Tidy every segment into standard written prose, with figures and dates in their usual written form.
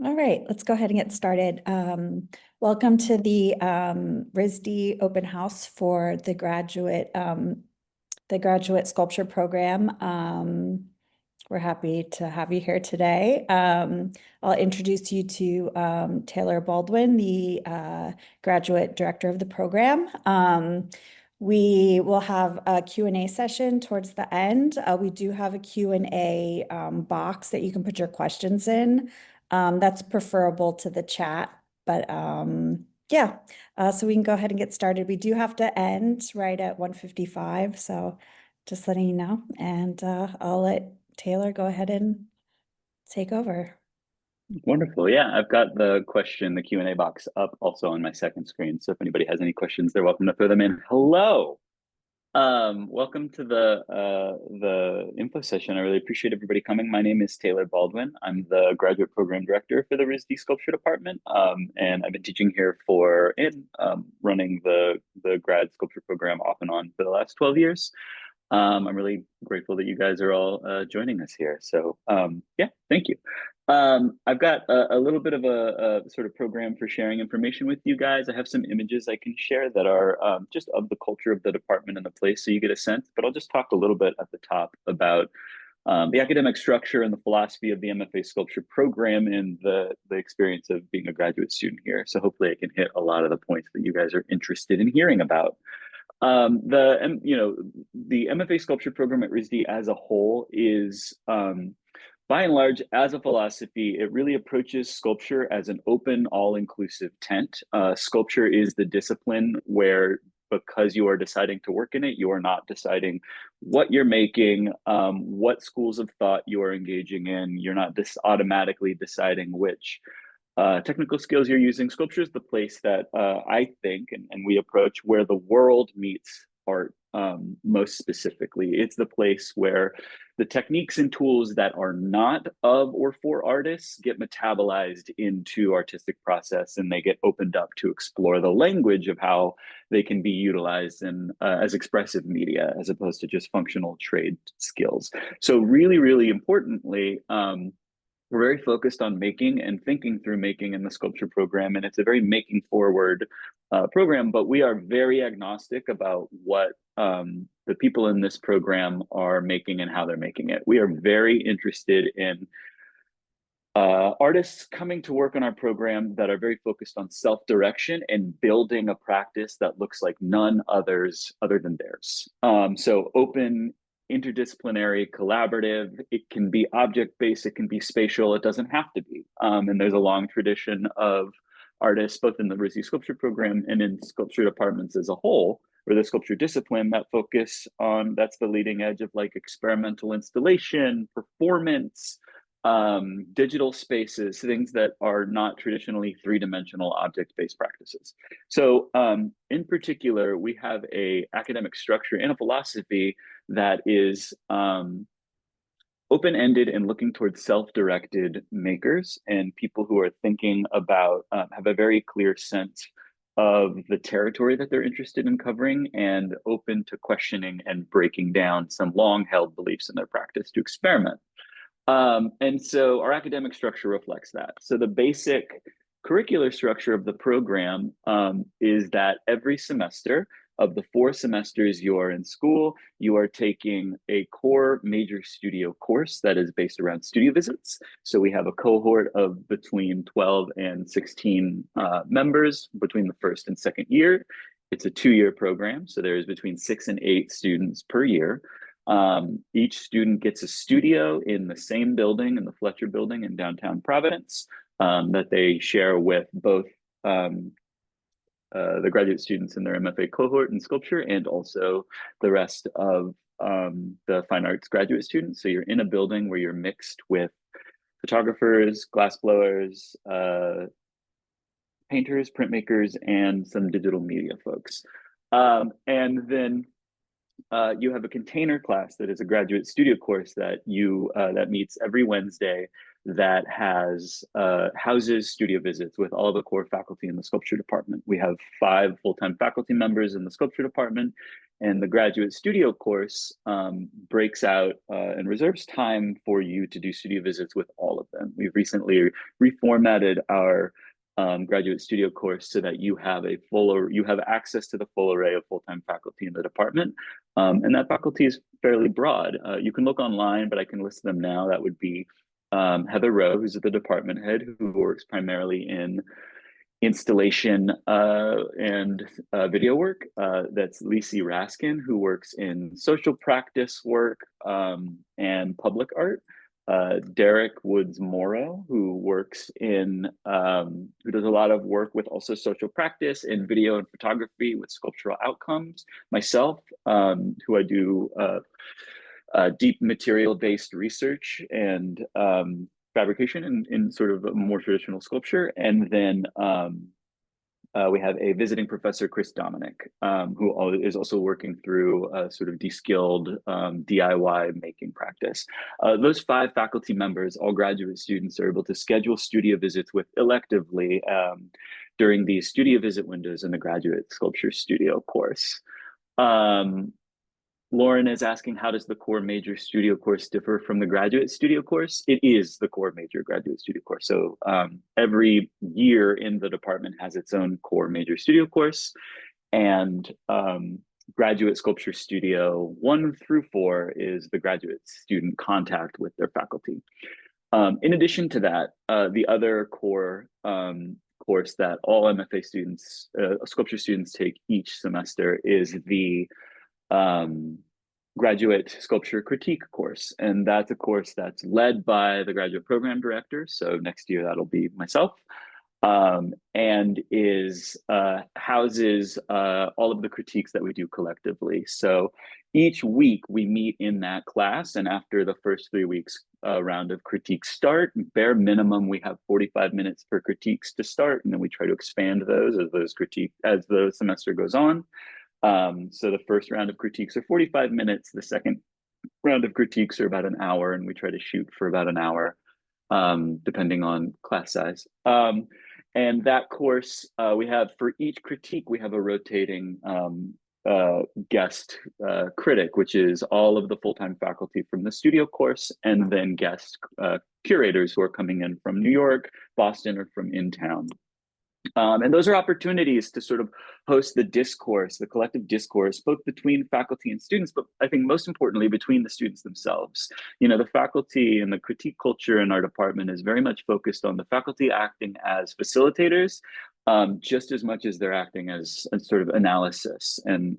All right, let's go ahead and get started. Welcome to the RISD open house for the graduate sculpture program. We're happy to have you here today. I'll introduce you to Taylor Baldwin, the graduate director of the program. We will have a Q&A session towards the end. We do have a Q&A box that you can put your questions in. That's preferable to the chat, but yeah, so we can go ahead and get started. We do have to end right at 1:55, so just letting you know, and I'll let Taylor go ahead and take over. Wonderful. Yeah, I've got the Q&A box up also on my second screen. So if anybody has any questions, they're welcome to throw them in. Hello. Welcome to the info session. I really appreciate everybody coming. My name is Taylor Baldwin. I'm the graduate program director for the RISD Sculpture Department. And I've been teaching here running the grad sculpture program off and on for the last 12 years. I'm really grateful that you guys are all joining us here. So yeah, thank you. I've got a little bit of a sort of program for sharing information with you guys. I have some images I can share that are just of the culture of the department and the place, so you get a sense. But I'll just talk a little bit at the top about the academic structure and the philosophy of the MFA sculpture program and the experience of being a graduate student here. So hopefully I can hit a lot of the points that you guys are interested in hearing about. The MFA sculpture program at RISD as a whole is, by and large, as a philosophy, it really approaches sculpture as an open, all-inclusive tent. Sculpture is the discipline where, because you are deciding to work in it, you are not deciding what you're making, what schools of thought you are engaging in. You're not automatically deciding which technical skills you're using. Sculpture is the place that I think and we approach where the world meets art most specifically. It's the place where the techniques and tools that are not of or for artists get metabolized into artistic process, and they get opened up to explore the language of how they can be utilized as expressive media as opposed to just functional trade skills. So really, really importantly, we're very focused on making and thinking through making in the sculpture program, and it's a very making forward program, but we are very agnostic about what the people in this program are making and how they're making it. We are very interested in artists coming to work on our program that are very focused on self-direction and building a practice that looks like none other than theirs. So open, interdisciplinary, collaborative. It can be object-based, it can be spatial, it doesn't have to be. And there's a long tradition of artists, both in the RISD sculpture program and in sculpture departments as a whole, or the sculpture discipline, that focus on, that's the leading edge of like experimental installation, performance, digital spaces, things that are not traditionally three-dimensional object-based practices. So in particular, we have a academic structure and a philosophy that is open-ended and looking towards self-directed makers and people who are thinking about, have a very clear sense of the territory that they're interested in covering and open to questioning and breaking down some long-held beliefs in their practice to experiment. And so our academic structure reflects that. So the basic curricular structure of the program is that every semester of the 4 semesters you are in school, you are taking a core major studio course that is based around studio visits. So we have a cohort of between 12 and 16 members between the first and second year. It's a 2-year program, so there is between 6 and 8 students per year. Each student gets a studio in the same building, in the Fletcher building in downtown Providence, that they share with both the graduate students in their MFA cohort in sculpture and also the rest of the fine arts graduate students. So you're in a building where you're mixed with photographers, glassblowers, painters, printmakers, and some digital media folks. And then you have a container class that is a graduate studio course that that meets every Wednesday that houses studio visits with all the core faculty in the sculpture department. We have 5 full-time faculty members in the sculpture department, and the graduate studio course breaks out and reserves time for you to do studio visits with all of them. We've recently reformatted our graduate studio course so that you have access to the full array of full-time faculty in the department. And that faculty is fairly broad. You can look online, but I can list them now. That would be Heather Rowe, who's the department head, who works primarily in installation and video work. That's Lisi Raskin, who works in social practice work and public art. Derek Woods Morrow, who works in, who does a lot of work with also social practice in video and photography with sculptural outcomes. Myself, who I do deep material-based research and fabrication in sort of a more traditional sculpture. And then we have a visiting professor, Chris Dominic, who is also working through a sort of de-skilled DIY making practice. Those 5 faculty members, all graduate students, are able to schedule studio visits with electively during the studio visit windows in the graduate sculpture studio course. Lauren is asking, how does the core major studio course differ from the graduate studio course? It is the core major graduate studio course. So every year in the department has its own core major studio course, and graduate sculpture studio 1 through 4 is the graduate student contact with their faculty. In addition to that, the other core course that all MFA students, sculpture students take each semester is the graduate sculpture critique course. And that's a course that's led by the graduate program director. So next year, that'll be myself. And houses all of the critiques that we do collectively. So each week we meet in that class, and after the first 3 weeks round of critiques start, bare minimum we have 45 minutes for critiques to start, and then we try to expand those as the semester goes on. So the first round of critiques are 45 minutes. The second round of critiques are about an hour, and we try to shoot for about an hour, depending on class size. And that course, we have for each critique, we have a rotating guest critic, which is all of the full-time faculty from the studio course, and then guest curators who are coming in from New York, Boston, or from in town. And those are opportunities to sort of host the discourse, the collective discourse, both between faculty and students, but I think most importantly, between the students themselves. You know, the faculty and the critique culture in our department is very much focused on the faculty acting as facilitators, just as much as they're acting as a sort of analysis and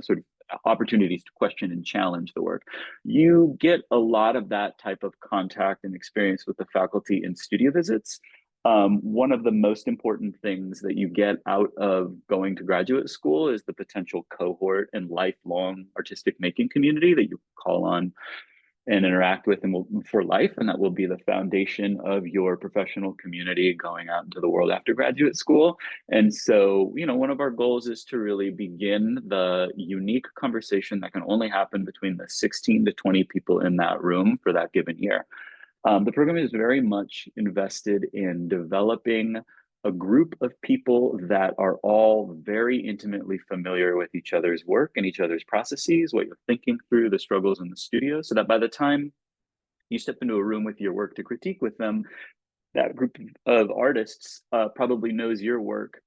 sort of opportunities to question and challenge the work. You get a lot of that type of contact and experience with the faculty in studio visits. One of the most important things that you get out of going to graduate school is the potential cohort and lifelong artistic making community that you call on and interact with for life. And that will be the foundation of your professional community going out into the world after graduate school. And so, you know, one of our goals is to really begin the unique conversation that can only happen between the 16 to 20 people in that room for that given year. The program is very much invested in developing a group of people that are all very intimately familiar with each other's work and each other's processes, what you're thinking through, the struggles in the studio, so that by the time you step into a room with your work to critique with them, that group of artists probably knows your work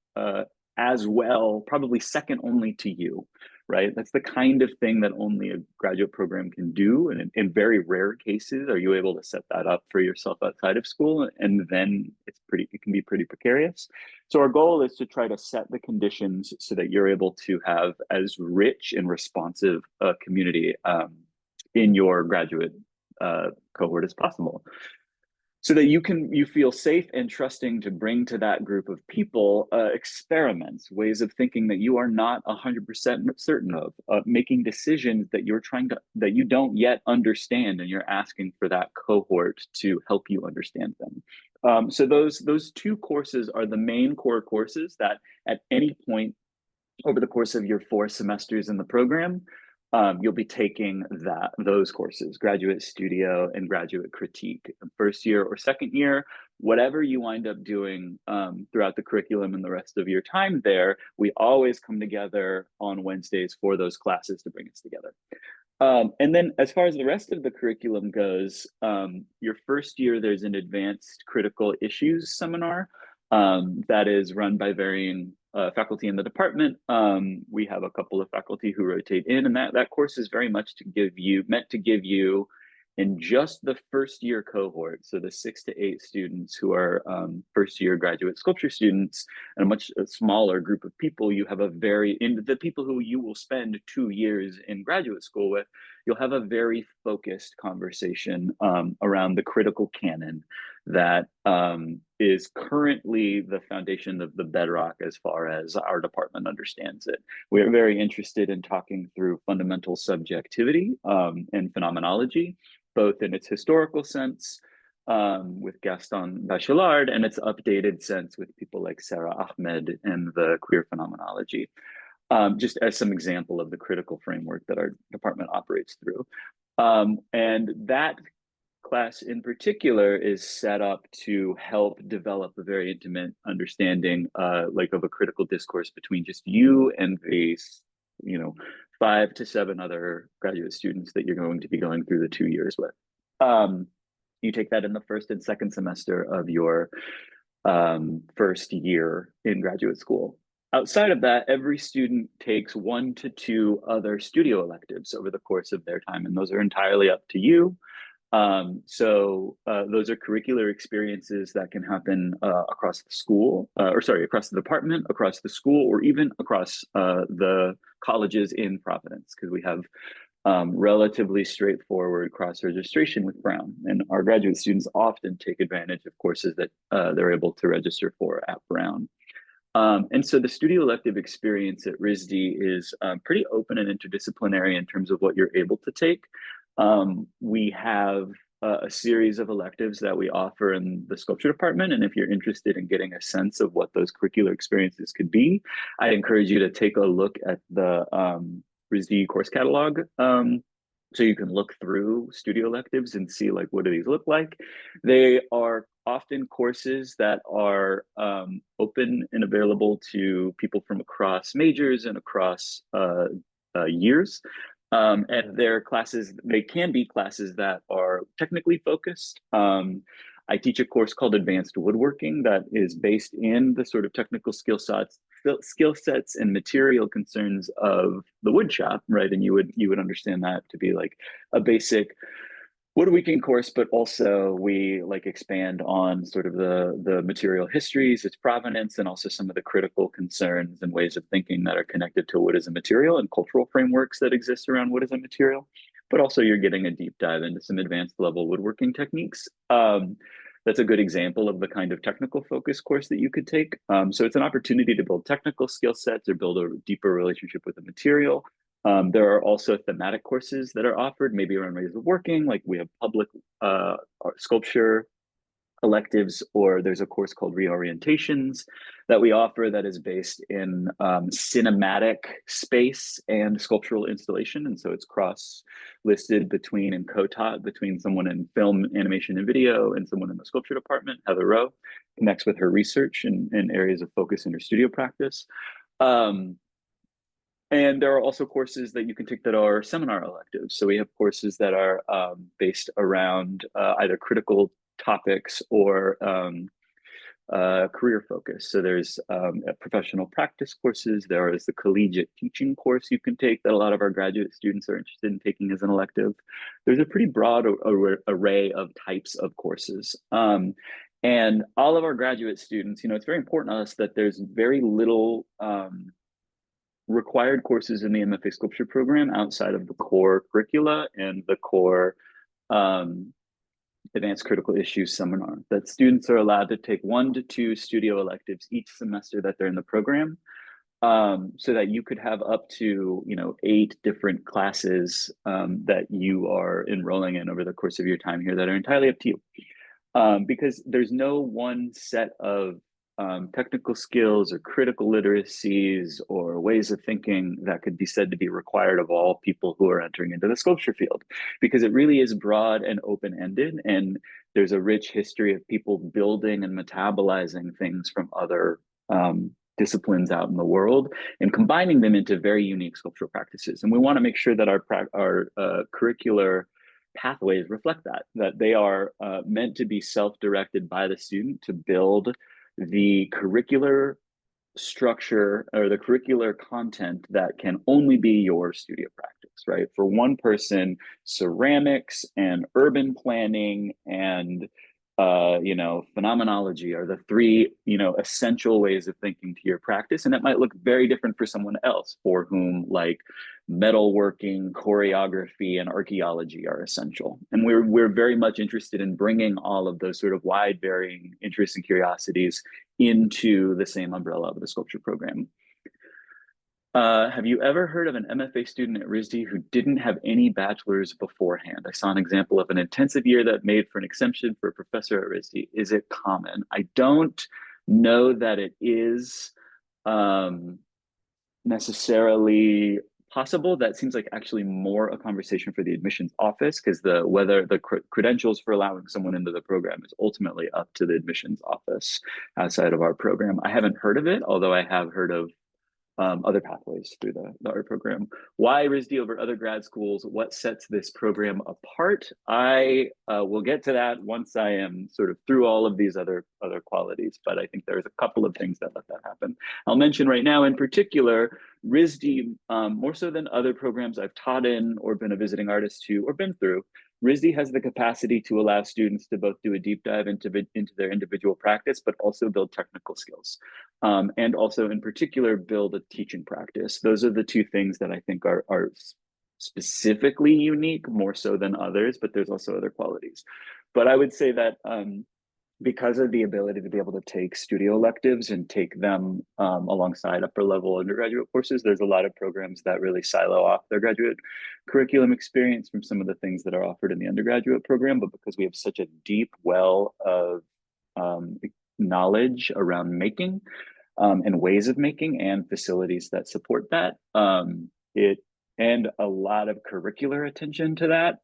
as well, probably second only to you. Right? That's the kind of thing that only a graduate program can do. And in very rare cases, are you able to set that up for yourself outside of school? And then it can be pretty precarious. So our goal is to try to set the conditions so that you're able to have as rich and responsive a community in your graduate cohort as possible, so that you feel safe and trusting to bring to that group of people experiments, ways of thinking that you are not 100% certain of, making decisions that that you don't yet understand, and you're asking for that cohort to help you understand them. So those 2 courses are the main core courses that at any point over the course of your 4 semesters in the program, you'll be taking those courses, graduate studio and graduate critique, first year or second year. Whatever you wind up doing throughout the curriculum and the rest of your time there, we always come together on Wednesdays for those classes to bring us together. And then as far as the rest of the curriculum goes, your first year, there's an advanced critical issues seminar that is run by varying faculty in the department. We have a couple of faculty who rotate in, and that course is very much meant to give you in just the first year cohort, so the 6 to 8 students who are first year graduate sculpture students, and a much smaller group of people, you have the people who you will spend 2 years in graduate school with, you'll have a very focused conversation around the critical canon that is currently the foundation of the bedrock as far as our department understands it. We are very interested in talking through fundamental subjectivity and phenomenology, both in its historical sense with Gaston Bachelard and its updated sense with people like Sarah Ahmed and the queer phenomenology, just as some example of the critical framework that our department operates through. And that class in particular is set up to help develop a very intimate understanding like of a critical discourse between just you and the 5 to 7 other graduate students that you're going to be going through the 2 years with. You take that in the first and second semester of your first year in graduate school. Outside of that, every student takes 1 to 2 other studio electives over the course of their time, and those are entirely up to you. Those are curricular experiences that can happen across the school, across the department, across the school, or even across the colleges in Providence, because we have relatively straightforward cross-registration with Brown. And our graduate students often take advantage of courses that they're able to register for at Brown. And so the studio elective experience at RISD is pretty open and interdisciplinary in terms of what you're able to take. We have a series of electives that we offer in the sculpture department. And if you're interested in getting a sense of what those curricular experiences could be, I'd encourage you to take a look at the RISD course catalog. So you can look through studio electives and see like, what do these look like? They are often courses that are open and available to people from across majors and across years. And they're classes, they can be classes that are technically focused. I teach a course called Advanced Woodworking that is based in the sort of technical skill sets and material concerns of the wood shop, right? And you would understand that to be like a basic woodworking course, but also we like expand on sort of the material histories, its provenance, and also some of the critical concerns and ways of thinking that are connected to wood as a material and cultural frameworks that exist around wood as a material. But also you're getting a deep dive into some advanced level woodworking techniques. That's a good example of the kind of technical focus course that you could take. So it's an opportunity to build technical skill sets or build a deeper relationship with the material. There are also thematic courses that are offered, maybe around ways of working, like we have public sculpture electives, or there's a course called Reorientations that we offer that is based in cinematic space and sculptural installation. And so it's cross-listed between and co-taught between someone in film, animation, and video and someone in the sculpture department. Heather Rowe connects with her research and areas of focus in her studio practice. And there are also courses that you can take that are seminar electives. So we have courses that are based around either critical topics or career focus. So there's professional practice courses. There is the collegiate teaching course you can take that a lot of our graduate students are interested in taking as an elective. There's a pretty broad array of types of courses. And all of our graduate students, it's very important to us that there's very little required courses in the MFA sculpture program outside of the core curricula and the core advanced critical issues seminar, that students are allowed to take 1 to 2 studio electives each semester that they're in the program, so that you could have up to 8 different classes that you are enrolling in over the course of your time here that are entirely up to you, because there's no one set of technical skills or critical literacies or ways of thinking that could be said to be required of all people who are entering into the sculpture field, because it really is broad and open-ended, and there's a rich history of people building and metabolizing things from other disciplines out in the world and combining them into very unique sculptural practices. And we want to make sure that our curricular pathways reflect that they are meant to be self-directed by the student to build the curricular structure or the curricular content that can only be your studio practice, right? For one person, ceramics and urban planning and phenomenology are the three, essential ways of thinking to your practice. And it might look very different for someone else for whom like metalworking, choreography, and archaeology are essential. And we're very much interested in bringing all of those sort of wide varying interests and curiosities into the same umbrella of the sculpture program. Have you ever heard of an MFA student at RISD who didn't have any bachelor's beforehand? I saw an example of an intensive year that made for an exemption for a professor at RISD. Is it common? I don't know that it is necessarily possible. That seems like actually more a conversation for the admissions office, because whether the credentials for allowing someone into the program is ultimately up to the admissions office outside of our program. I haven't heard of it, although I have heard of other pathways through the art program. Why RISD over other grad schools? What sets this program apart? I will get to that once I am sort of through all of these other qualities, but I think there's a couple of things that let that happen. I'll mention right now in particular, RISD, more so than other programs I've taught in or been a visiting artist to or been through, RISD has the capacity to allow students to both do a deep dive into their individual practice, but also build technical skills. And also in particular, build a teaching practice. Those are the two things that I think are specifically unique, more so than others, but there's also other qualities. But I would say that because of the ability to be able to take studio electives and take them alongside upper level undergraduate courses, there's a lot of programs that really silo off their graduate curriculum experience from some of the things that are offered in the undergraduate program. But because we have such a deep well of knowledge around making and ways of making and facilities that support that, and a lot of curricular attention to that,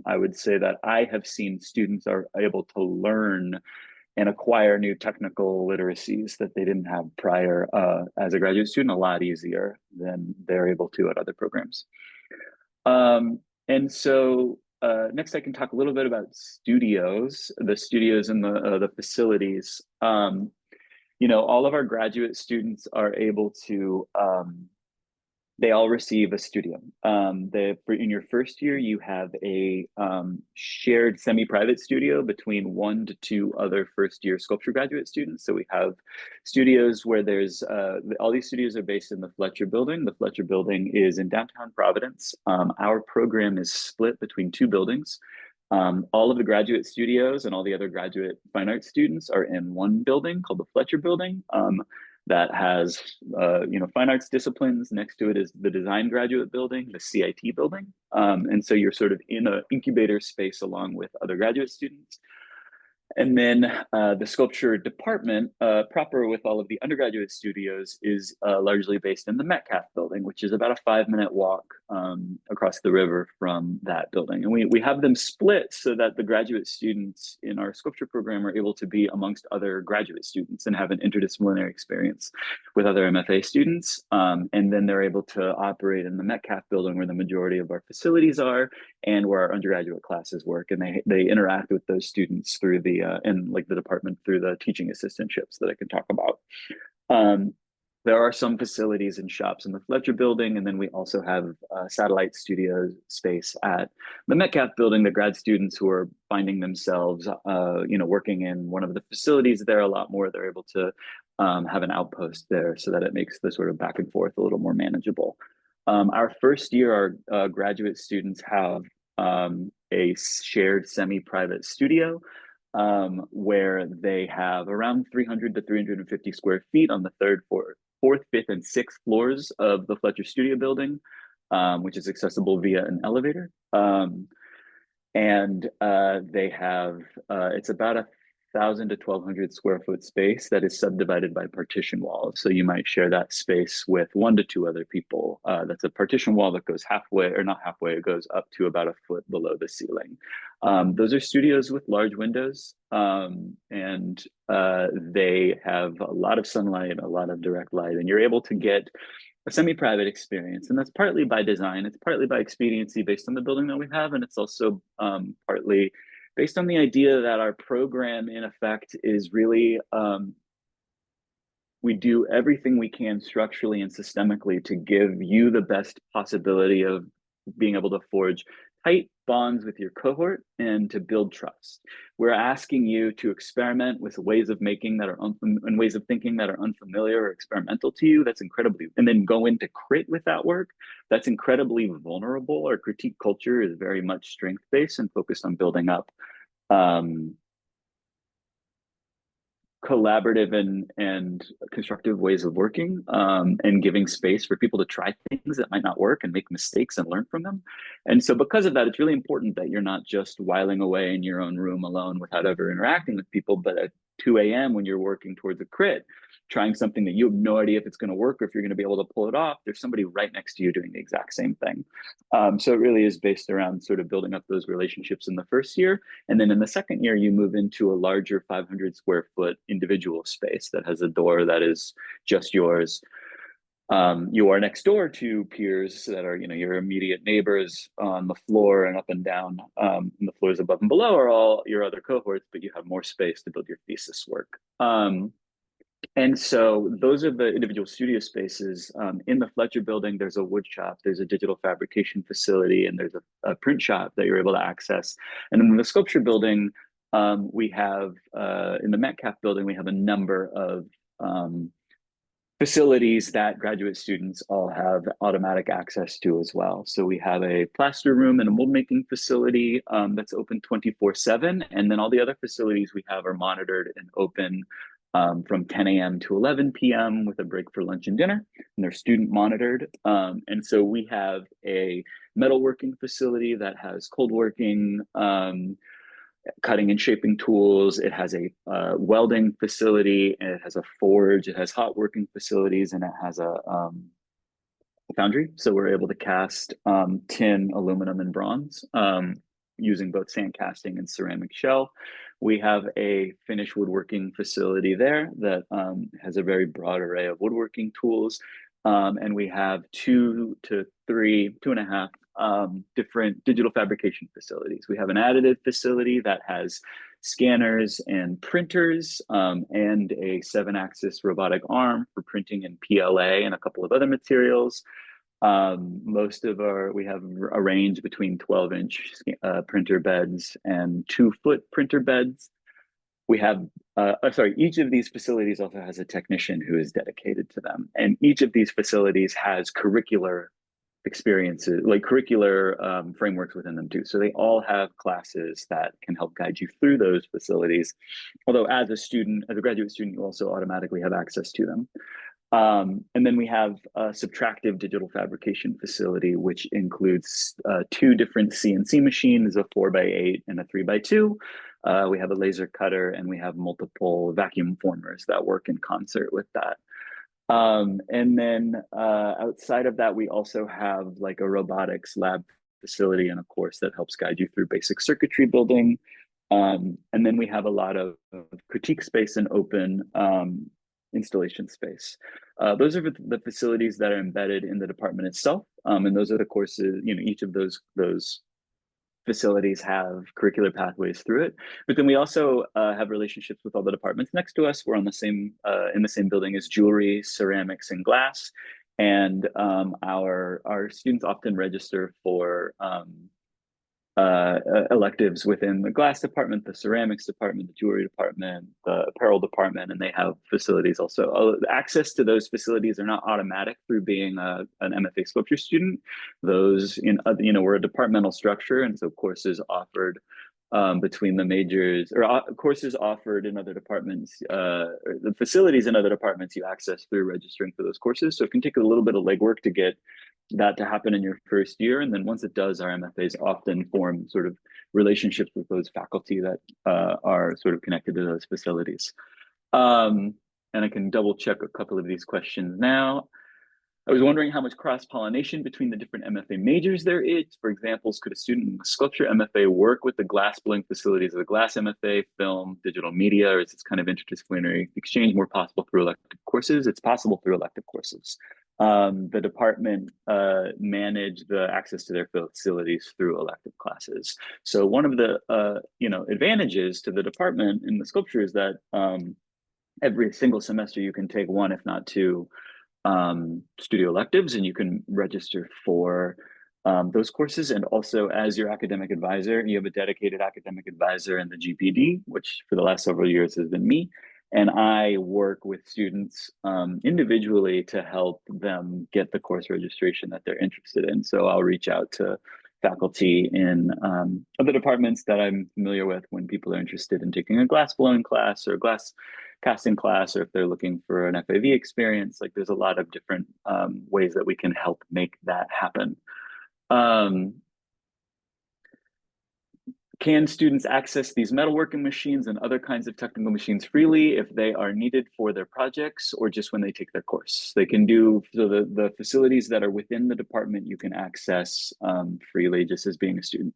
I would say that I have seen students are able to learn and acquire new technical literacies that they didn't have prior as a graduate student a lot easier than they're able to at other programs. And so next I can talk a little bit about studios, the studios and the facilities. All of our graduate students are able to they all receive a studio. In your first year, you have a shared semi-private studio between 1 to 2 other first-year sculpture graduate students. So we have studios where there's, all these studios are based in the Fletcher Building. The Fletcher Building is in downtown Providence. Our program is split between 2 buildings. All of the graduate studios and all the other graduate fine arts students are in one building called the Fletcher Building. That has fine arts disciplines. Next to it is the design graduate building, the CIT building. And so you're sort of in an incubator space along with other graduate students. And then the sculpture department, proper with all of the undergraduate studios, is largely based in the Metcalf building, which is about a 5-minute walk across the river from that building. And we have them split so that the graduate students in our sculpture program are able to be amongst other graduate students and have an interdisciplinary experience with other MFA students. And then they're able to operate in the Metcalf building where the majority of our facilities are and where our undergraduate classes work. And they interact with those students through the the department through the teaching assistantships that I can talk about. There are some facilities and shops in the Fletcher building, and then we also have satellite studio space at the Metcalf building. The grad students who are finding themselves, working in one of the facilities there a lot more, they're able to have an outpost there so that it makes the sort of back and forth a little more manageable. Our first year, our graduate students have a shared semi-private studio where they have around 300 to 350 square feet on the 3rd, 4th, 5th, and 6th floors of the Fletcher Studio building, which is accessible via an elevator. And they have, it's about a 1,000 to 1,200 square foot space that is subdivided by partition walls. So you might share that space with 1 to 2 other people. That's a partition wall that goes halfway, or not halfway, it goes up to about a foot below the ceiling. Those are studios with large windows, and they have a lot of sunlight, a lot of direct light, and you're able to get a semi-private experience. And that's partly by design, it's partly by expediency based on the building that we have, and it's also partly based on the idea that our program, in effect, is really we do everything we can structurally and systemically to give you the best possibility of being able to forge tight bonds with your cohort and to build trust. We're asking you to experiment with ways of making that are and ways of thinking that are unfamiliar or experimental to you. That's incredibly, and then go into crit with that work. That's incredibly vulnerable. Our critique culture is very much strength-based and focused on building up collaborative and constructive ways of working, and giving space for people to try things that might not work and make mistakes and learn from them. And so because of that, it's really important that you're not just whiling away in your own room alone without ever interacting with people, but at 2 a.m. when you're working towards a crit, trying something that you have no idea if it's going to work or if you're going to be able to pull it off, there's somebody right next to you doing the exact same thing. So it really is based around sort of building up those relationships in the first year. And then in the second year, you move into a larger 500 square foot individual space that has a door that is just yours. You are next door to peers that are, your immediate neighbors on the floor and up and down. And the floors above and below are all your other cohorts, but you have more space to build your thesis work. And so those are the individual studio spaces. In the Fletcher building, there's a wood shop, there's a digital fabrication facility, and there's a print shop that you're able to access. And in the sculpture building, we have, in the Metcalf building, we have a number of facilities that graduate students all have automatic access to as well. So we have a plaster room and a mold making facility that's open 24/7. And then all the other facilities we have are monitored and open from 10 a.m. to 11 p.m. with a break for lunch and dinner, and they're student monitored. And so we have a metalworking facility that has cold working, cutting and shaping tools. It has a welding facility, and it has a forge, it has hot working facilities, and it has a foundry. So we're able to cast tin, aluminum, and bronze using both sand casting and ceramic shell. We have a finished woodworking facility there that has a very broad array of woodworking tools. And we have 2 to 3, 2.5 different digital fabrication facilities. We have an additive facility that has scanners and printers, and a 7-axis robotic arm for printing and PLA and a couple of other materials. We have a range between 12-inch printer beds and 2-foot printer beds. We have, each of these facilities also has a technician who is dedicated to them. And each of these facilities has curricular experiences, like curricular frameworks within them too. So they all have classes that can help guide you through those facilities. Although as a graduate student, you also automatically have access to them. And then we have a subtractive digital fabrication facility, which includes 2 different CNC machines, a 4x8 and a 3x2. We have a laser cutter, and we have multiple vacuum formers that work in concert with that. And then outside of that, we also have like a robotics lab facility and a course that helps guide you through basic circuitry building. And then we have a lot of critique space and open installation space. Those are the facilities that are embedded in the department itself. And those are the courses, each of those facilities have curricular pathways through it. But then we also have relationships with all the departments next to us. We're on the same in the same building as jewelry, ceramics, and glass. And our students often register for electives within the glass department, the ceramics department, the jewelry department, the apparel department, and they have facilities also. Access to those facilities are not automatic through being an MFA sculpture student. Those, we're a departmental structure, and so courses offered between the majors, or courses offered in other departments, or the facilities in other departments you access through registering for those courses. So it can take a little bit of legwork to get that to happen in your first year. And then once it does, our MFAs often form sort of relationships with those faculty that are sort of connected to those facilities. And I can double check a couple of these questions now. I was wondering how much cross-pollination between the different MFA majors there is. For examples, could a student in the sculpture MFA work with the glass blowing facilities of the glass MFA, film, digital media, or is this kind of interdisciplinary exchange more possible through elective courses? It's possible through elective courses. The department manage the access to their facilities through elective classes. So one of the advantages to the department in the sculpture is that every single semester you can take one, if not two, studio electives, and you can register for those courses. And also, as your academic advisor, you have a dedicated academic advisor in the GPD, which for the last several years has been me. And I work with students individually to help them get the course registration that they're interested in. So I'll reach out to faculty in other departments that I'm familiar with when people are interested in taking a glass blowing class or a glass casting class, or if they're looking for an FAV experience. Like, there's a lot of different ways that we can help make that happen. Can students access these metalworking machines and other kinds of technical machines freely if they are needed for their projects, or just when they take their course? They can do, so the facilities that are within the department you can access freely just as being a student.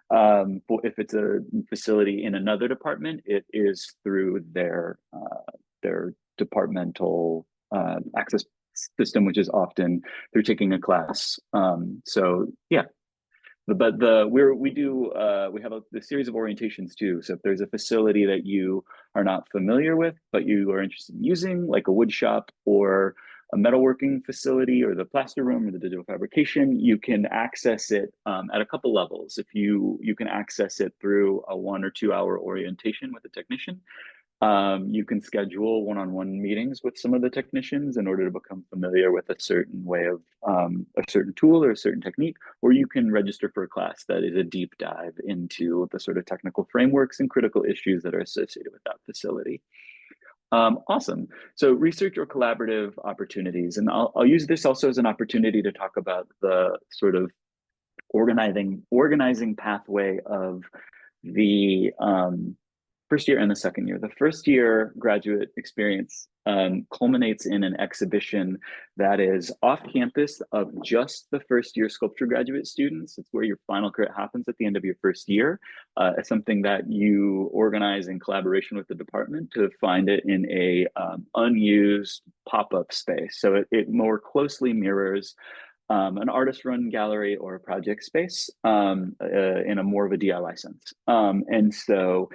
But if it's a facility in another department, it is through their departmental access system, which is often through taking a class. So yeah. But we have a series of orientations too. So if there's a facility that you are not familiar with, but you are interested in using, like a wood shop or a metalworking facility or the plaster room or the digital fabrication, you can access it at a couple levels. If you can access it through a 1 or 2 hour orientation with a technician. You can schedule one-on-one meetings with some of the technicians in order to become familiar with a certain way of a certain tool or a certain technique, or you can register for a class that is a deep dive into the sort of technical frameworks and critical issues that are associated with that facility. Awesome. So research or collaborative opportunities, and I'll use this also as an opportunity to talk about the sort of organizing pathway of the first year and the second year. The first year graduate experience culminates in an exhibition that is off campus of just the first year sculpture graduate students. It's where your final credit happens at the end of your first year. It's something that you organize in collaboration with the department to find it in a unused pop-up space. So it more closely mirrors an artist-run gallery or a project space in a more of a DIY sense. And so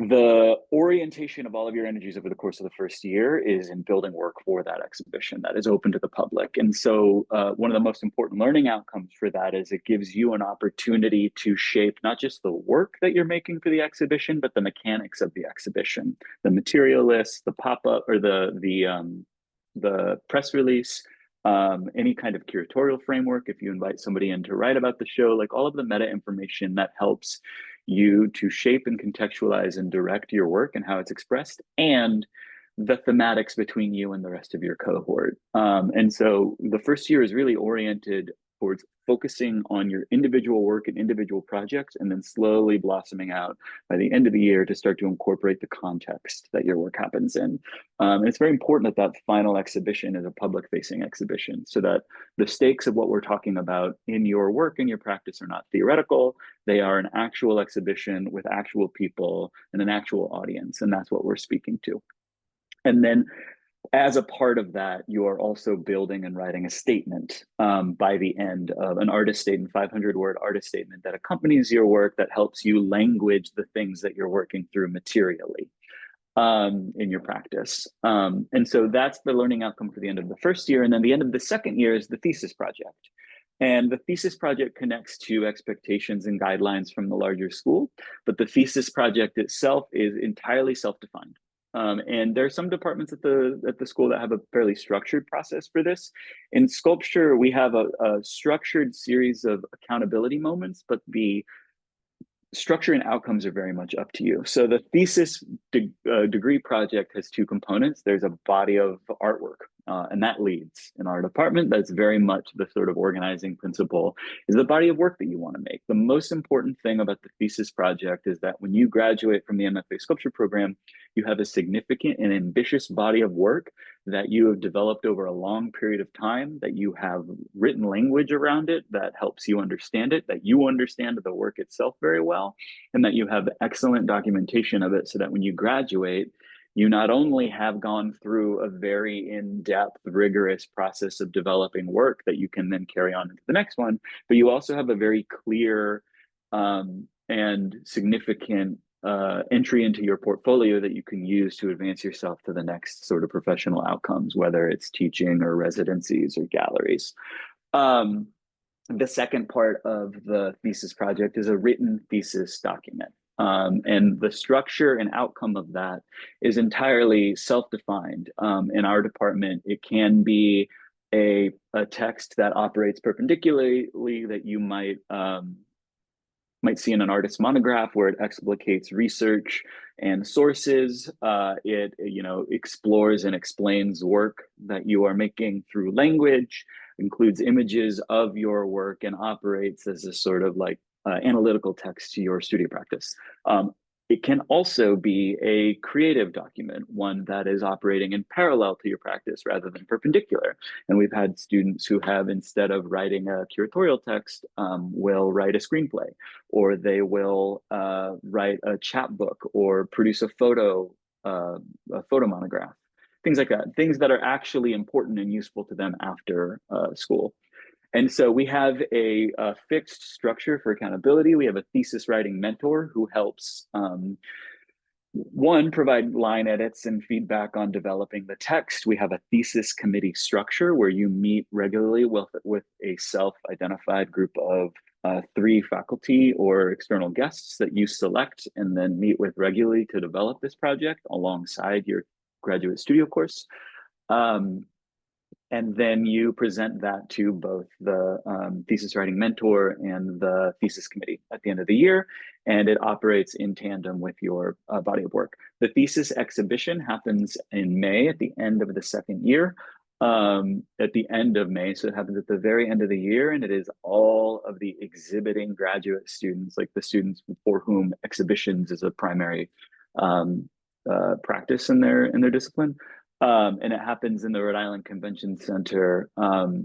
the orientation of all of your energies over the course of the first year is in building work for that exhibition that is open to the public. And so one of the most important learning outcomes for that is it gives you an opportunity to shape not just the work that you're making for the exhibition, but the mechanics of the exhibition, the material list, the pop-up, or the press release, any kind of curatorial framework, if you invite somebody in to write about the show, like all of the meta information that helps you to shape and contextualize and direct your work and how it's expressed, and the thematics between you and the rest of your cohort. And so the first year is really oriented towards focusing on your individual work and individual projects, and then slowly blossoming out by the end of the year to start to incorporate the context that your work happens in. And it's very important that that final exhibition is a public-facing exhibition, so that the stakes of what we're talking about in your work and your practice are not theoretical. They are an actual exhibition with actual people and an actual audience, and that's what we're speaking to. And then as a part of that, you are also building and writing a statement by the end of an artist statement, 500-word artist statement that accompanies your work, that helps you language the things that you're working through materially in your practice. And so that's the learning outcome for the end of the first year. And then the end of the second year is the thesis project. And the thesis project connects to expectations and guidelines from the larger school, but the thesis project itself is entirely self-defined. And there are some departments at the school that have a fairly structured process for this. In sculpture, we have a structured series of accountability moments, but the structure and outcomes are very much up to you. So the thesis degree project has two components. There's a body of artwork and that leads in our department. That's very much the sort of organizing principle, is the body of work that you want to make. The most important thing about the thesis project is that when you graduate from the MFA sculpture program, you have a significant and ambitious body of work that you have developed over a long period of time, that you have written language around it that helps you understand it, that you understand the work itself very well, and that you have excellent documentation of it so that when you graduate, you not only have gone through a very in-depth, rigorous process of developing work that you can then carry on into the next one, but you also have a very clear and significant entry into your portfolio that you can use to advance yourself to the next sort of professional outcomes, whether it's teaching or residencies or galleries. The second part of the thesis project is a written thesis document. And the structure and outcome of that is entirely self-defined. In our department, it can be a text that operates perpendicularly that you might see in an artist's monograph, where it explicates research and sources. It explores and explains work that you are making through language, includes images of your work, and operates as a sort of like analytical text to your studio practice. It can also be a creative document, one that is operating in parallel to your practice rather than perpendicular. And we've had students who have, instead of writing a curatorial text, will write a screenplay, or they will write a chapbook, or produce a photo monograph, things like that, things that are actually important and useful to them after school. And so we have a fixed structure for accountability. We have a thesis writing mentor who helps, one, provide line edits and feedback on developing the text. We have a thesis committee structure where you meet regularly with a self-identified group of 3 faculty or external guests that you select and then meet with regularly to develop this project alongside your graduate studio course. And then you present that to both the thesis writing mentor and the thesis committee at the end of the year, and it operates in tandem with your body of work. The thesis exhibition happens in May at the end of the second year, at the end of May. So it happens at the very end of the year, and it is all of the exhibiting graduate students, like the students for whom exhibitions is a primary practice in their discipline. And it happens in the Rhode Island Convention Center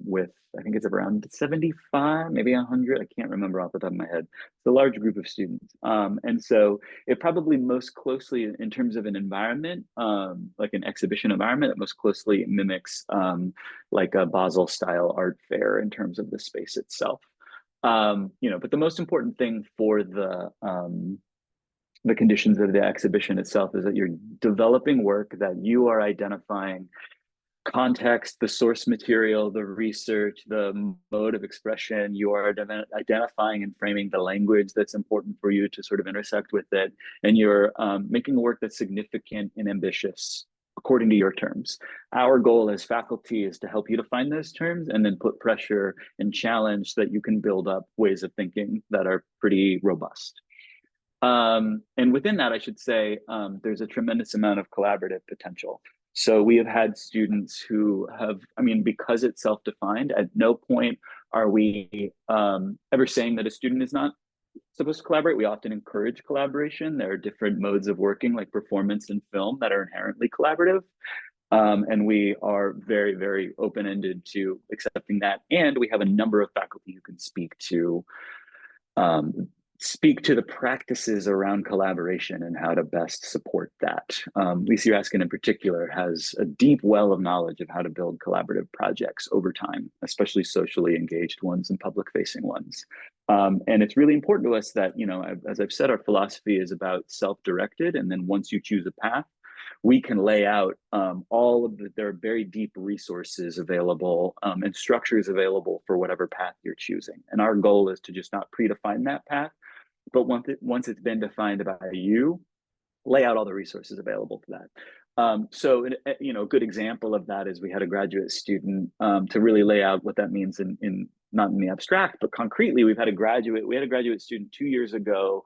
with, I think it's around 75, maybe 100. I can't remember off the top of my head. It's a large group of students. And so it probably most closely, in terms of an environment, like an exhibition environment, it most closely mimics like a Basel style art fair in terms of the space itself. But the most important thing for the conditions of the exhibition itself is that you're developing work, that you are identifying context, the source material, the research, the mode of expression. You are identifying and framing the language that's important for you to sort of intersect with it. And you're making a work that's significant and ambitious according to your terms. Our goal as faculty is to help you define those terms and then put pressure and challenge so that you can build up ways of thinking that are pretty robust. And within that, I should say, there's a tremendous amount of collaborative potential. So we have had students who have, because it's self-defined, at no point are we ever saying that a student is not supposed to collaborate. We often encourage collaboration. There are different modes of working, like performance and film, that are inherently collaborative. And we are very, very open-ended to accepting that. And we have a number of faculty who can speak to the practices around collaboration and how to best support that. Lisa Raskin in particular has a deep well of knowledge of how to build collaborative projects over time, especially socially engaged ones and public facing ones. And it's really important to us that, as I've said, our philosophy is about self-directed. And then once you choose a path, we can lay out there are very deep resources available and structures available for whatever path you're choosing. And our goal is to just not predefine that path, but once it's been defined by you, lay out all the resources available to that. So a good example of that is we had a graduate student to really lay out what that means in not in the abstract, but concretely. We had a graduate student 2 years ago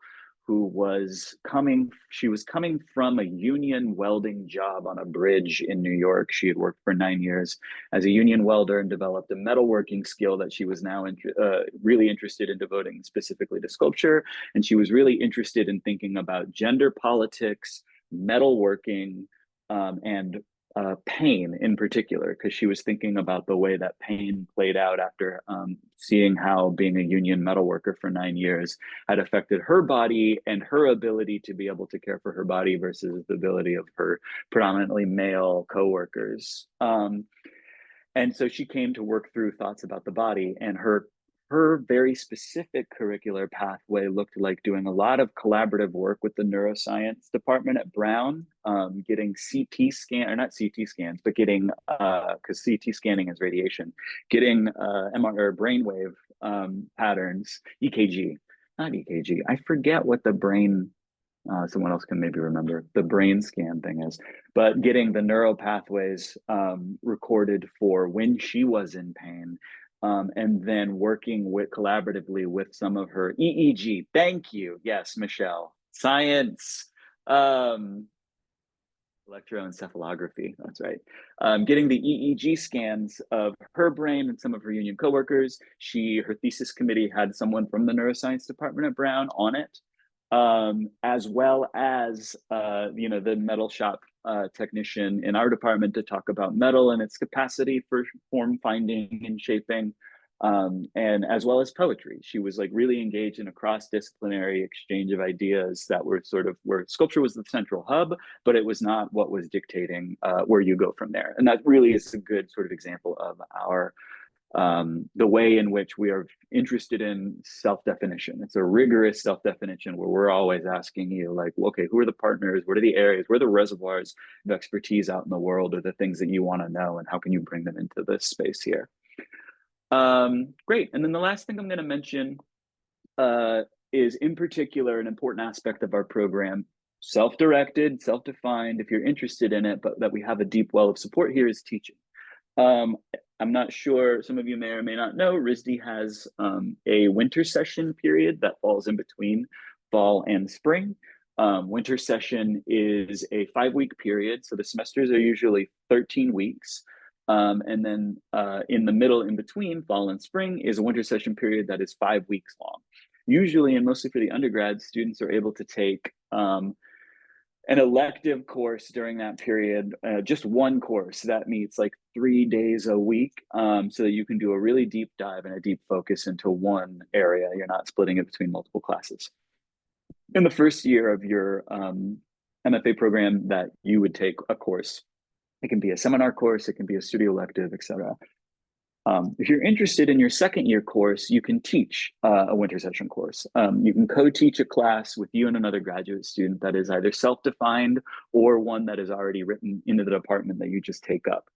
she was coming from a union welding job on a bridge in New York. She had worked for 9 years as a union welder and developed a metalworking skill that she was now really interested in devoting specifically to sculpture. And she was really interested in thinking about gender politics, metalworking, and pain in particular, because she was thinking about the way that pain played out after seeing how being a union metal worker for 9 years had affected her body and her ability to be able to care for her body versus the ability of her predominantly male coworkers. And so she came to work through thoughts about the body, and her very specific curricular pathway looked like doing a lot of collaborative work with the neuroscience department at Brown, getting CT scan, or not CT scans, but getting, because CT scanning is radiation, getting MR or brainwave patterns, EKG, not EKG. I forget what the brain, someone else can maybe remember, the brain scan thing is, but getting the neural pathways recorded for when she was in pain. And then working collaboratively with some of her EEG. Thank you. Yes, Michelle. Science. Electroencephalography. That's right. Getting the EEG scans of her brain and some of her union coworkers. Her thesis committee had someone from the neuroscience department at Brown on it, as well as the metal shop technician in our department to talk about metal and its capacity for form finding and shaping, and as well as poetry. She was like really engaged in a cross-disciplinary exchange of ideas that were sort of where sculpture was the central hub, but it was not what was dictating where you go from there. And that really is a good sort of example of our the way in which we are interested in self-definition. It's a rigorous self-definition where we're always asking you, like, okay, who are the partners? What are the areas? Where are the reservoirs of expertise out in the world, or the things that you want to know, and how can you bring them into this space here? Great. And then the last thing I'm going to mention is in particular an important aspect of our program, self-directed, self-defined, if you're interested in it, but that we have a deep well of support here, is teaching. I'm not sure, some of you may or may not know, RISD has a winter session period that falls in between fall and spring. Winter session is a 5-week period, so the semesters are usually 13 weeks. And then in the middle, in between fall and spring, is a winter session period that is 5 weeks long. Usually, and mostly for the undergrads, students are able to take an elective course during that period, just one course that meets like 3 days a week, so that you can do a really deep dive and a deep focus into one area. You're not splitting it between multiple classes. In the first year of your MFA program, that you would take a course. It can be a seminar course, it can be a studio elective, etc. If you're interested in your second year course, you can teach a winter session course. You can co-teach a class with you and another graduate student that is either self-defined or one that is already written into the department that you just take up.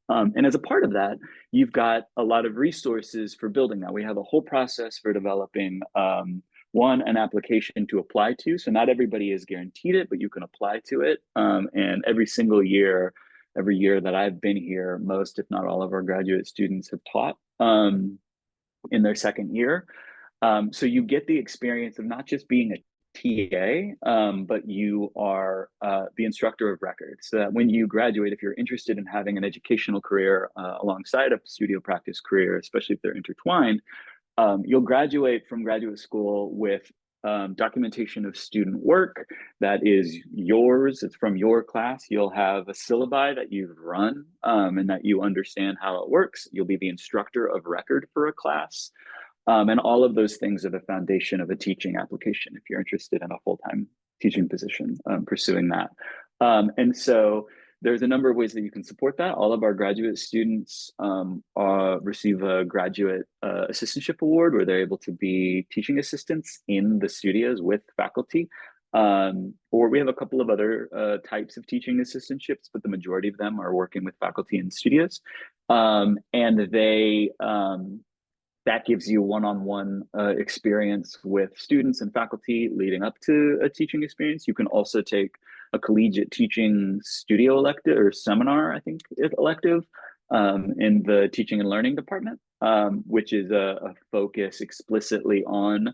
And as a part of that, you've got a lot of resources for building that. We have a whole process for developing an application to apply to. So not everybody is guaranteed it, but you can apply to it. And every year that I've been here, most, if not all of our graduate students have taught in their second year. So you get the experience of not just being a TA, but you are the instructor of record. So that when you graduate, if you're interested in having an educational career alongside a studio practice career, especially if they're intertwined, you'll graduate from graduate school with documentation of student work that is yours. It's from your class. You'll have a syllabi that you've run and that you understand how it works. You'll be the instructor of record for a class. And all of those things are the foundation of a teaching application if you're interested in a full-time teaching position, pursuing that. And so there's a number of ways that you can support that. All of our graduate students receive a graduate assistantship award where they're able to be teaching assistants in the studios with faculty. Or we have a couple of other types of teaching assistantships, but the majority of them are working with faculty in studios. And that gives you one-on-one experience with students and faculty leading up to a teaching experience. You can also take a collegiate teaching studio elective or seminar, I think, elective in the teaching and learning department, which is a focus explicitly on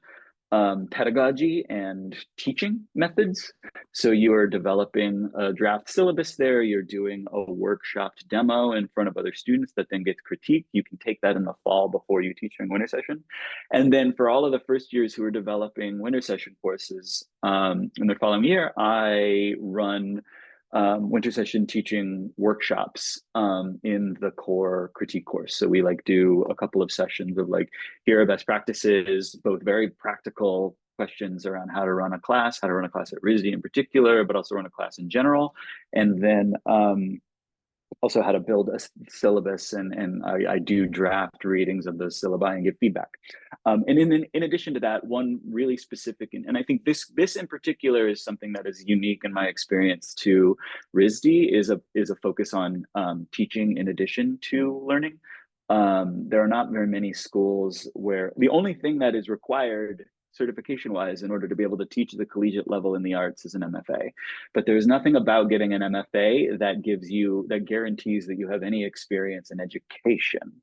pedagogy and teaching methods. So you are developing a draft syllabus there, you're doing a workshopped demo in front of other students that then gets critiqued. You can take that in the fall before you teach during winter session. And then for all of the first years who are developing winter session courses in the following year, I run winter session teaching workshops in the core critique course. So we like do a couple of sessions of like, here are best practices, both very practical questions around how to run a class, how to run a class at RISD in particular, but also run a class in general. And then also how to build a syllabus, and I do draft readings of those syllabi and give feedback. And in addition to that, one really specific, and I think this in particular is something that is unique in my experience to RISD, is a focus on teaching in addition to learning. There are not very many schools where the only thing that is required certification wise in order to be able to teach the collegiate level in the arts is an MFA. But there's nothing about getting an MFA that guarantees that you have any experience in education.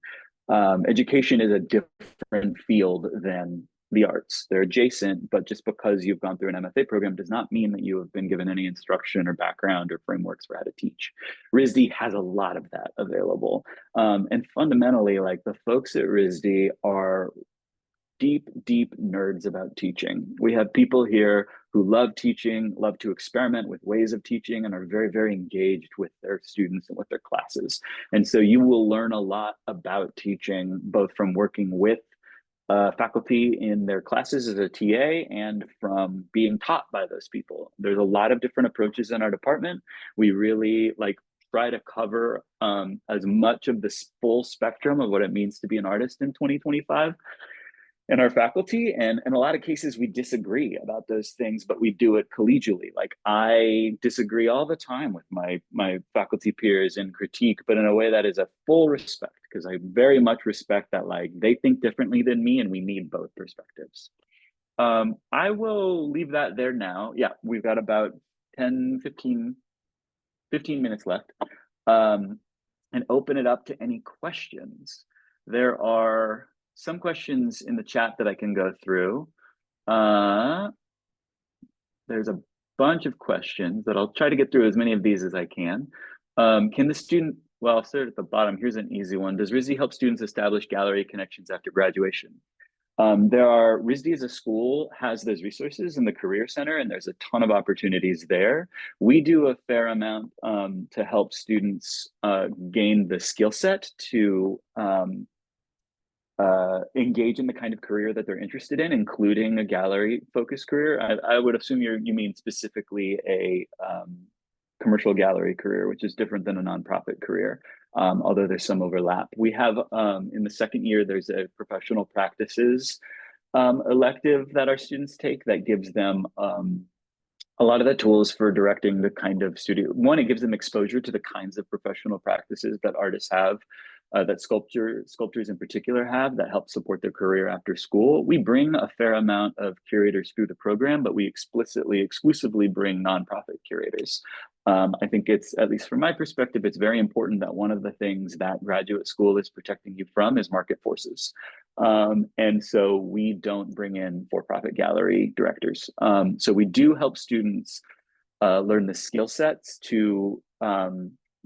Education is a different field than the arts. They're adjacent, but just because you've gone through an MFA program does not mean that you have been given any instruction or background or frameworks for how to teach. RISD has a lot of that available. And fundamentally, like, the folks at RISD are deep nerds about teaching. We have people here who love teaching, love to experiment with ways of teaching, and are very engaged with their students and with their classes. And so you will learn a lot about teaching, both from working with faculty in their classes as a TA and from being taught by those people. There's a lot of different approaches in our department. We really try to cover as much of the full spectrum of what it means to be an artist in 2025 in our faculty. And in a lot of cases, we disagree about those things, but we do it collegially. Like, I disagree all the time with my faculty peers in critique, but in a way that is a full respect, because I very much respect that, like, they think differently than me and we need both perspectives. I will leave that there now. Yeah, we've got about 15 minutes left, and open it up to any questions. There are some questions in the chat that I can go through. There's a bunch of questions that I'll try to get through as many of these as I can. Can the student, well, I'll start at the bottom. Here's an easy one. Does RISD help students establish gallery connections after graduation? RISD as a school has those resources in the Career Center, and there's a ton of opportunities there. We do a fair amount to help students gain the skill set to engage in the kind of career that they're interested in, including a gallery-focused career. I would assume you mean specifically a commercial gallery career, which is different than a nonprofit career, although there's some overlap. We have, in the second year, there's a professional practices elective that our students take that gives them a lot of the tools for directing the kind of studio. One, it gives them exposure to the kinds of professional practices that artists have, that sculptors in particular have, that help support their career after school. We bring a fair amount of curators through the program, but we exclusively bring nonprofit curators. I think it's, at least from my perspective, it's very important that one of the things that graduate school is protecting you from is market forces. And so we don't bring in for-profit gallery directors. So we do help students learn the skill sets to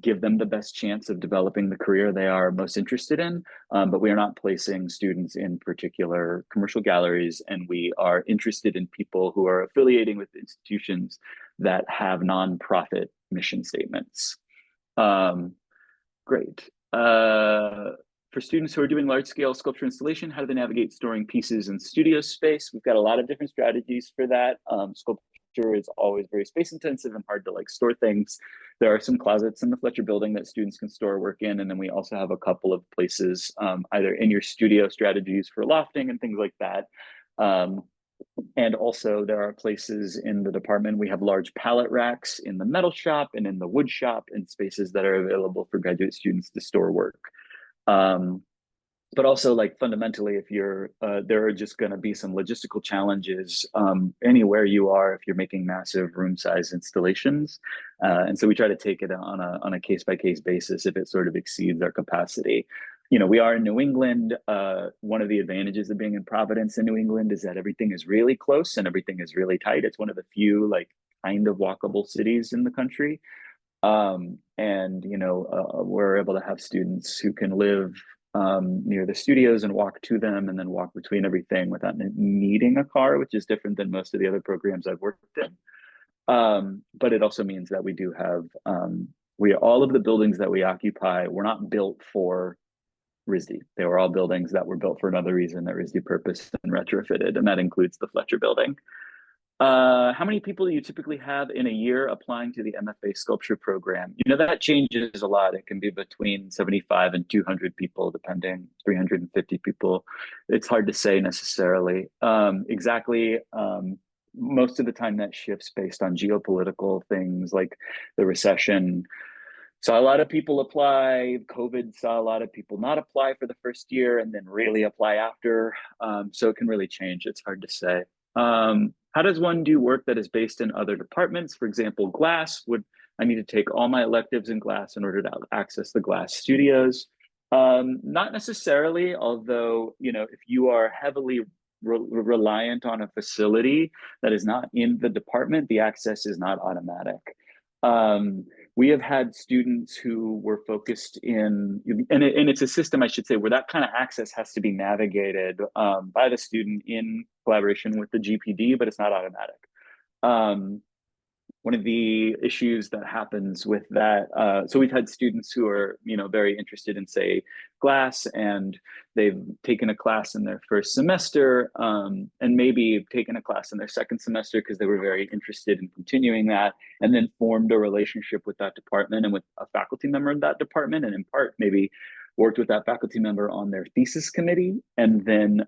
give them the best chance of developing the career they are most interested in, but we are not placing students in particular commercial galleries, and we are interested in people who are affiliating with institutions that have nonprofit mission statements. Great. For students who are doing large-scale sculpture installation, how do they navigate storing pieces in studio space? We've got a lot of different strategies for that. Sculpture is always very space intensive and hard to store things. There are some closets in the Fletcher building that students can store work in, and then we also have a couple of places either in your studio strategies for lofting and things like that. And also there are places in the department, we have large pallet racks in the metal shop and in the wood shop, and spaces that are available for graduate students to store work. But also, fundamentally, if you're there are just going to be some logistical challenges anywhere you are if you're making massive room size installations, and so we try to take it on a case by case basis if it sort of exceeds our capacity. we are in New England. One of the advantages of being in Providence in New England is that everything is really close and everything is really tight. It's one of the few like kind of walkable cities in the country. And we're able to have students who can live near the studios and walk to them and then walk between everything without needing a car, which is different than most of the other programs I've worked in. But it also means that we do have all of the buildings that we occupy were not built for RISD. They were all buildings that were built for another reason that RISD purposed and retrofitted, and that includes the Fletcher building. How many people do you typically have in a year applying to the MFA sculpture program? That changes a lot. It can be between 75 and 200 people, depending, 350 people. It's hard to say necessarily. Exactly. Most of the time that shifts based on geopolitical things like the recession. Saw a lot of people apply. COVID saw a lot of people not apply for the first year and then really apply after. So it can really change. It's hard to say. How does one do work that is based in other departments? For example, glass, would I need to take all my electives in glass in order to access the glass studios? Not necessarily, although, if you are heavily reliant on a facility that is not in the department, the access is not automatic. We have had students who were focused in, and it's a system, I should say, where that kind of access has to be navigated by the student in collaboration with the GPD, but it's not automatic. One of the issues that happens with that, so we've had students who are, very interested in, say, glass, and they've taken a class in their first semester, and maybe taken a class in their second semester because they were very interested in continuing that, and then formed a relationship with that department and with a faculty member in that department, and in part maybe worked with that faculty member on their thesis committee, and then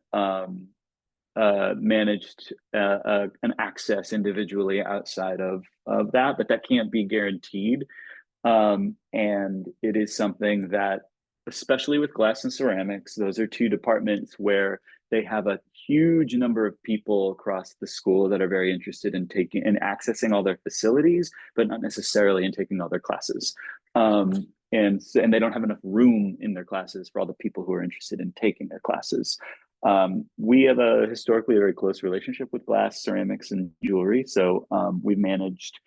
managed an access individually outside of that, but that can't be guaranteed. And it is something that, especially with glass and ceramics, those are two departments where they have a huge number of people across the school that are very interested in taking and accessing all their facilities, but not necessarily in taking all their classes. And they don't have enough room in their classes for all the people who are interested in taking their classes. We have a historically very close relationship with glass, ceramics, and jewelry. So we've managed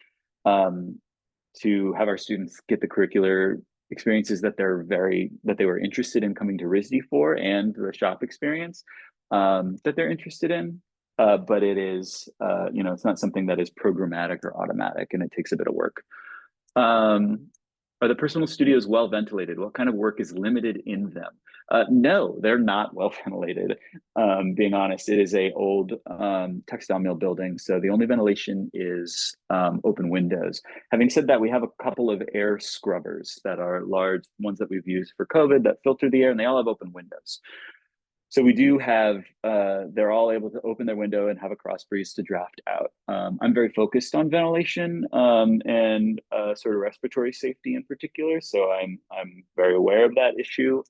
to have our students get the curricular experiences that they were interested in coming to RISD for, and the shop experience that they're interested in. But it is, it's not something that is programmatic or automatic, and it takes a bit of work. Are the personal studios well ventilated? What kind of work is limited in them? No, they're not well ventilated. Being honest, it is a old textile mill building, so the only ventilation is open windows. Having said that, we have a couple of air scrubbers that are large ones that we've used for COVID that filter the air, and they all have open windows. So we do have, they're all able to open their window and have a cross breeze to draft out. I'm very focused on ventilation and sort of respiratory safety in particular. So I'm very aware of that issue.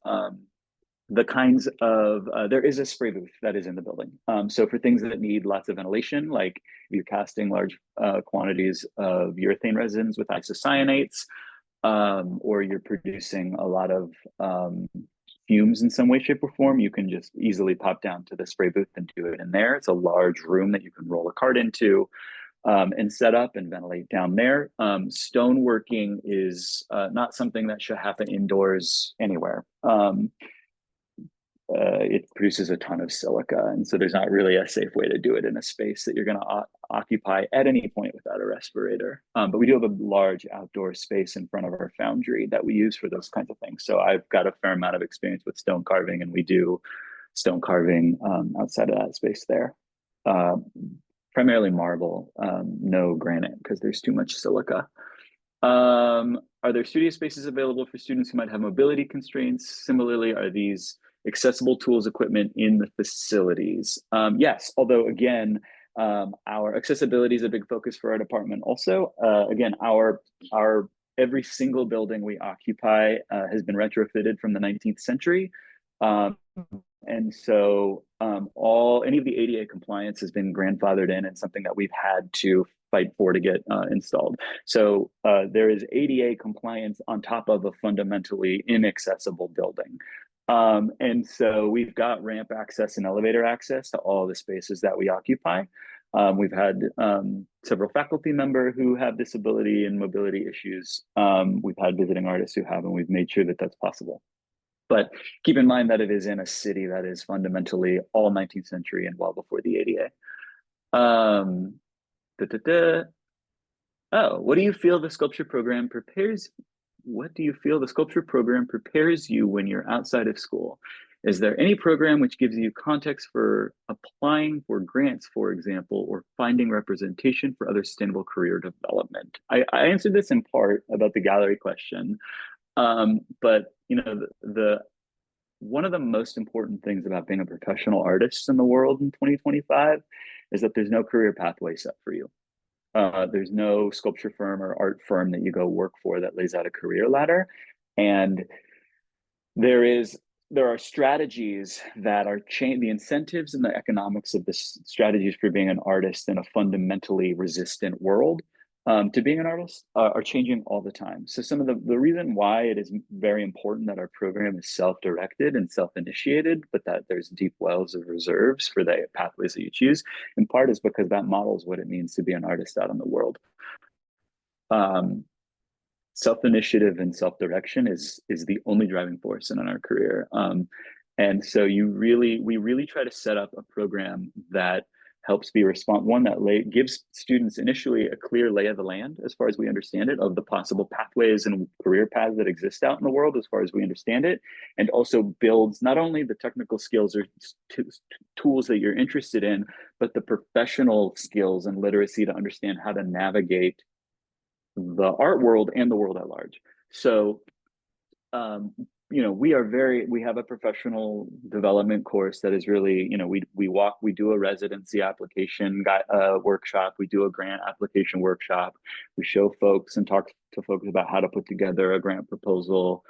The kinds of, there is a spray booth that is in the building. So for things that need lots of ventilation, like if you're casting large quantities of urethane resins with isocyanates, or you're producing a lot of fumes in some way, shape, or form, you can just easily pop down to the spray booth and do it in there. It's a large room that you can roll a cart into and set up and ventilate down there. Stoneworking is not something that should happen indoors anywhere. It produces a ton of silica, and so there's not really a safe way to do it in a space that you're going to occupy at any point without a respirator. But we do have a large outdoor space in front of our foundry that we use for those kinds of things. So I've got a fair amount of experience with stone carving, and we do stone carving outside of that space there. Primarily marble, no granite because there's too much silica. Are there studio spaces available for students who might have mobility constraints? Similarly, are these accessible tools, equipment in the facilities? Yes, although again, our accessibility is a big focus for our department also. Again, our every single building we occupy has been retrofitted from the 19th century. And so any of the ADA compliance has been grandfathered in and something that we've had to fight for to get installed. So there is ADA compliance on top of a fundamentally inaccessible building. And so we've got ramp access and elevator access to all the spaces that we occupy. We've had several faculty members who have disability and mobility issues. We've had visiting artists who have, and we've made sure that that's possible. But keep in mind that it is in a city that is fundamentally all 19th century and well before the ADA. Da, da, da. Oh, what do you feel the sculpture program prepares? What do you feel the sculpture program prepares you when you're outside of school? Is there any program which gives you context for applying for grants, for example, or finding representation for other sustainable career development? I answered this in part about the gallery question, but you know, the one of the most important things about being a professional artist in the world in 2025 is that there's no career pathway set for you. There's no sculpture firm or art firm that you go work for that lays out a career ladder. And there are strategies that are the incentives and the economics of this strategies for being an artist in a fundamentally resistant world to being an artist are changing all the time. So some of the reason why it is very important that our program is self-directed and self-initiated, but that there's deep wells of reserves for the pathways that you choose, in part is because that models what it means to be an artist out in the world. Self-initiative and self-direction is the only driving force in our career. And so we really try to set up a program that helps be one that gives students initially a clear lay of the land as far as we understand it, of the possible pathways and career paths that exist out in the world as far as we understand it, and also builds not only the technical skills or tools that you're interested in, but the professional skills and literacy to understand how to navigate the art world and the world at large. So you know, we have a professional development course that is really, you know, we do a residency application workshop, we do a grant application workshop, we show folks and talk to folks about how to put together a grant proposal,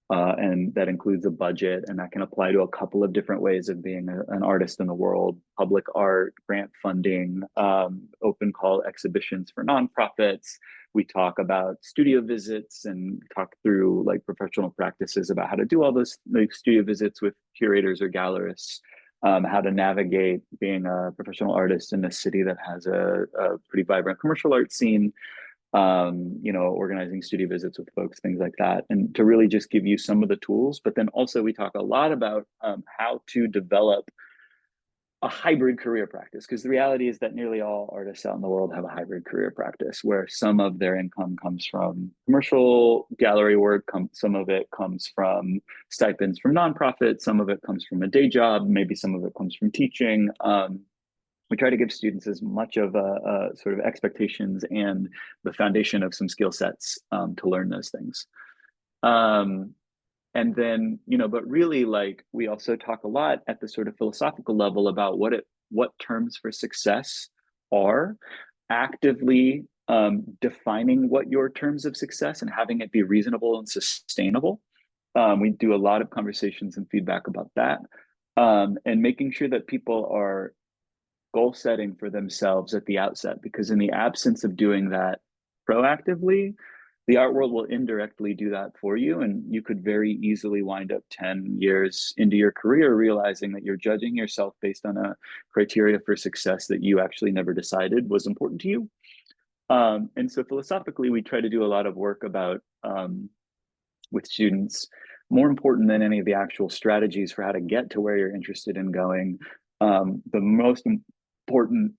and that includes a budget, and that can apply to a couple of different ways of being an artist in the world: public art, grant funding, open call exhibitions for nonprofits. We talk about studio visits and talk through like professional practices about how to do all those like studio visits with curators or gallerists, how to navigate being a professional artist in a city that has a pretty vibrant commercial art scene, you know, organizing studio visits with folks, things like that, and to really just give you some of the tools. But then also we talk a lot about how to develop a hybrid career practice, because the reality is that nearly all artists out in the world have a hybrid career practice where some of their income comes from commercial gallery work, some of it comes from stipends from nonprofits, some of it comes from a day job, maybe some of it comes from teaching. We try to give students as much of a sort of expectations and the foundation of some skill sets to learn those things. And then, you know, but really, like, we also talk a lot at the sort of philosophical level about what terms for success are, actively defining what your terms of success and having it be reasonable and sustainable. We do a lot of conversations and feedback about that, and making sure that people are goal setting for themselves at the outset, because in the absence of doing that proactively, the art world will indirectly do that for you, and you could very easily wind up 10 years into your career realizing that you're judging yourself based on a criteria for success that you actually never decided was important to you. And so philosophically, we try to do a lot of work about with students, more important than any of the actual strategies for how to get to where you're interested in going. The most important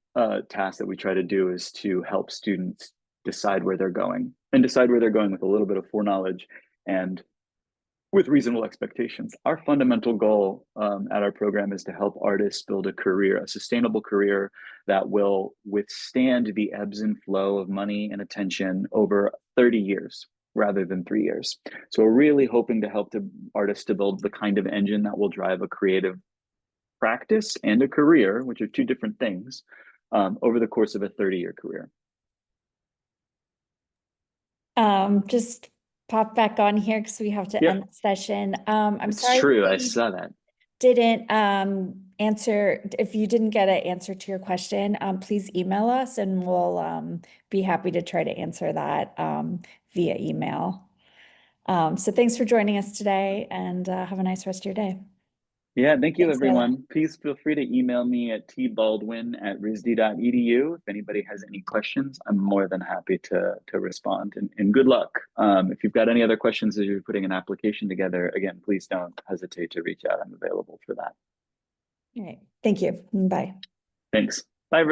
task that we try to do is to help students decide where they're going, and decide where they're going with a little bit of foreknowledge and with reasonable expectations. Our fundamental goal at our program is to help artists build a career, a sustainable career that will withstand the ebbs and flow of money and attention over 30 years rather than 3 years. So we're really hoping to help artists to build the kind of engine that will drive a creative practice and a career, which are two different things, over the course of a 30-year career. Just pop back on here because we have to end the session. I'm it's sorry true. I saw that. Didn't answer. If you didn't get an answer to your question, please email us and we'll be happy to try to answer that via email. So thanks for joining us today, and have a nice rest of your day. Yeah, thank you, Thanks, Taylor. everyone. Please feel free to email me at tbaldwin@risd.edu. If anybody has any questions, I'm more than happy to respond. And good luck. If you've got any other questions as you're putting an application together, again, please don't hesitate to reach out. I'm available for that. All right. Thank you. Bye. Thanks. Bye, everyone.